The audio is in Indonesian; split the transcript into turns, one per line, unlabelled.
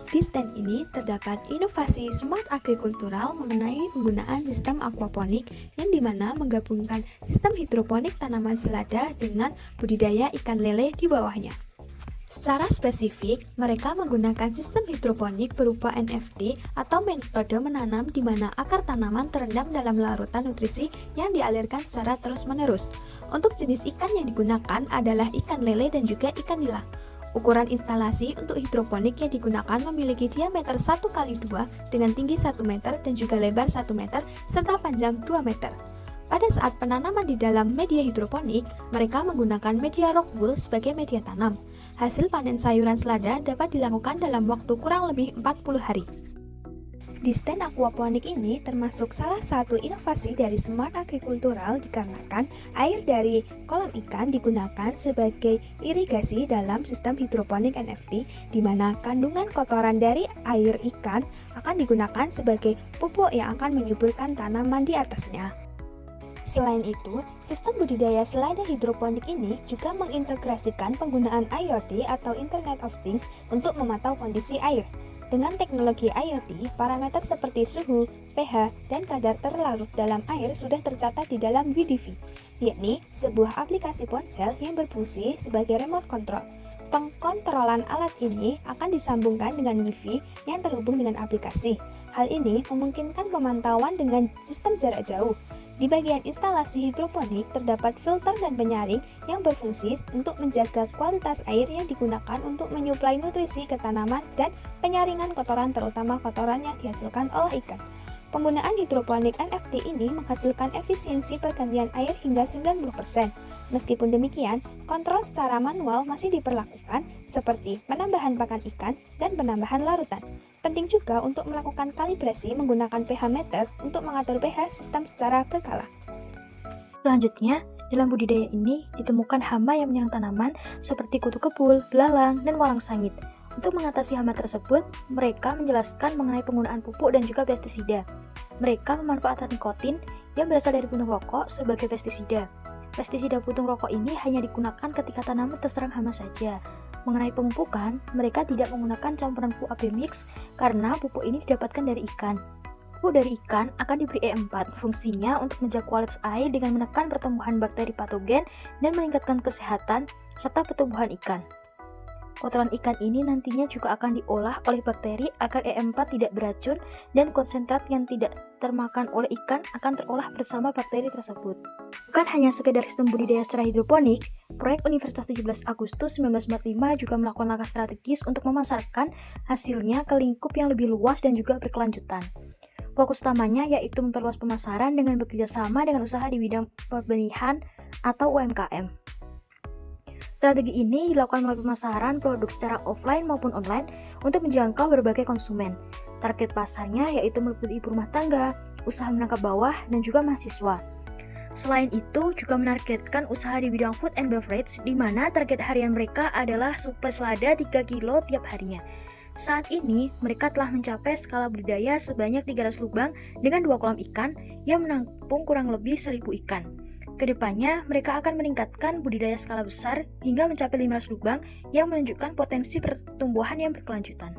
Di stand ini terdapat inovasi smart agrikultural mengenai penggunaan sistem aquaponik yang dimana menggabungkan sistem hidroponik tanaman selada dengan budidaya ikan lele di bawahnya. Secara spesifik, mereka menggunakan sistem hidroponik berupa NFT atau metode menanam di mana akar tanaman terendam dalam larutan nutrisi yang dialirkan secara terus-menerus. Untuk jenis ikan yang digunakan adalah ikan lele dan juga ikan nila. Ukuran instalasi untuk hidroponik yang digunakan memiliki diameter 1x2 dengan tinggi 1 meter dan juga lebar 1 meter serta panjang 2 meter. Pada saat penanaman di dalam media hidroponik, mereka menggunakan media rock wool sebagai media tanam. Hasil panen sayuran selada dapat dilakukan dalam waktu kurang lebih 40 hari. Di stand aquaponik ini termasuk salah satu inovasi dari smart agrikultural dikarenakan air dari kolam ikan digunakan sebagai irigasi dalam sistem hidroponik NFT di mana kandungan kotoran dari air ikan akan digunakan sebagai pupuk yang akan menyuburkan tanaman di atasnya. Selain itu, sistem budidaya selada hidroponik ini juga mengintegrasikan penggunaan IoT atau Internet of Things untuk memantau kondisi air. Dengan teknologi IoT, parameter seperti suhu, pH, dan kadar terlarut dalam air sudah tercatat di dalam WDV, yakni sebuah aplikasi ponsel yang berfungsi sebagai remote control. Pengkontrolan alat ini akan disambungkan dengan Wi-Fi yang terhubung dengan aplikasi. Hal ini memungkinkan pemantauan dengan sistem jarak jauh. Di bagian instalasi hidroponik terdapat filter dan penyaring yang berfungsi untuk menjaga kualitas air yang digunakan untuk menyuplai nutrisi ke tanaman dan penyaringan kotoran terutama kotoran yang dihasilkan oleh ikan. Penggunaan hidroponik NFT ini menghasilkan efisiensi pergantian air hingga 90%. Meskipun demikian, kontrol secara manual masih diperlakukan seperti penambahan pakan ikan dan penambahan larutan. Penting juga untuk melakukan kalibrasi menggunakan pH meter untuk mengatur pH sistem secara berkala.
Selanjutnya, dalam budidaya ini ditemukan hama yang menyerang tanaman seperti kutu kebul, belalang, dan walang sangit. Untuk mengatasi hama tersebut, mereka menjelaskan mengenai penggunaan pupuk dan juga pestisida. Mereka memanfaatkan nikotin yang berasal dari puntung rokok sebagai pestisida. Pestisida puntung rokok ini hanya digunakan ketika tanaman terserang hama saja. Mengenai pemupukan, mereka tidak menggunakan campuran pupuk AB mix karena pupuk ini didapatkan dari ikan. Pupuk dari ikan akan diberi E4, fungsinya untuk menjaga kualitas air dengan menekan pertumbuhan bakteri patogen dan meningkatkan kesehatan serta pertumbuhan ikan. Kotoran ikan ini nantinya juga akan diolah oleh bakteri agar E4 tidak beracun dan konsentrat yang tidak termakan oleh ikan akan terolah bersama bakteri tersebut. Bukan hanya sekedar sistem budidaya secara hidroponik, proyek Universitas 17 Agustus 1945 juga melakukan langkah strategis untuk memasarkan hasilnya ke lingkup yang lebih luas dan juga berkelanjutan. Fokus utamanya yaitu memperluas pemasaran dengan bekerja sama dengan usaha di bidang perbenihan atau UMKM. Strategi ini dilakukan melalui pemasaran produk secara offline maupun online untuk menjangkau berbagai konsumen. Target pasarnya yaitu meliputi ibu rumah tangga, usaha menengah bawah, dan juga mahasiswa. Selain itu, juga menargetkan usaha di bidang food and beverage, di mana target harian mereka adalah suplai selada 3 kilo tiap harinya. Saat ini, mereka telah mencapai skala budidaya sebanyak 300 lubang dengan 2 kolam ikan yang menampung kurang lebih 1.000 ikan. Kedepannya, mereka akan meningkatkan budidaya skala besar hingga mencapai 500 lubang yang menunjukkan potensi pertumbuhan yang berkelanjutan.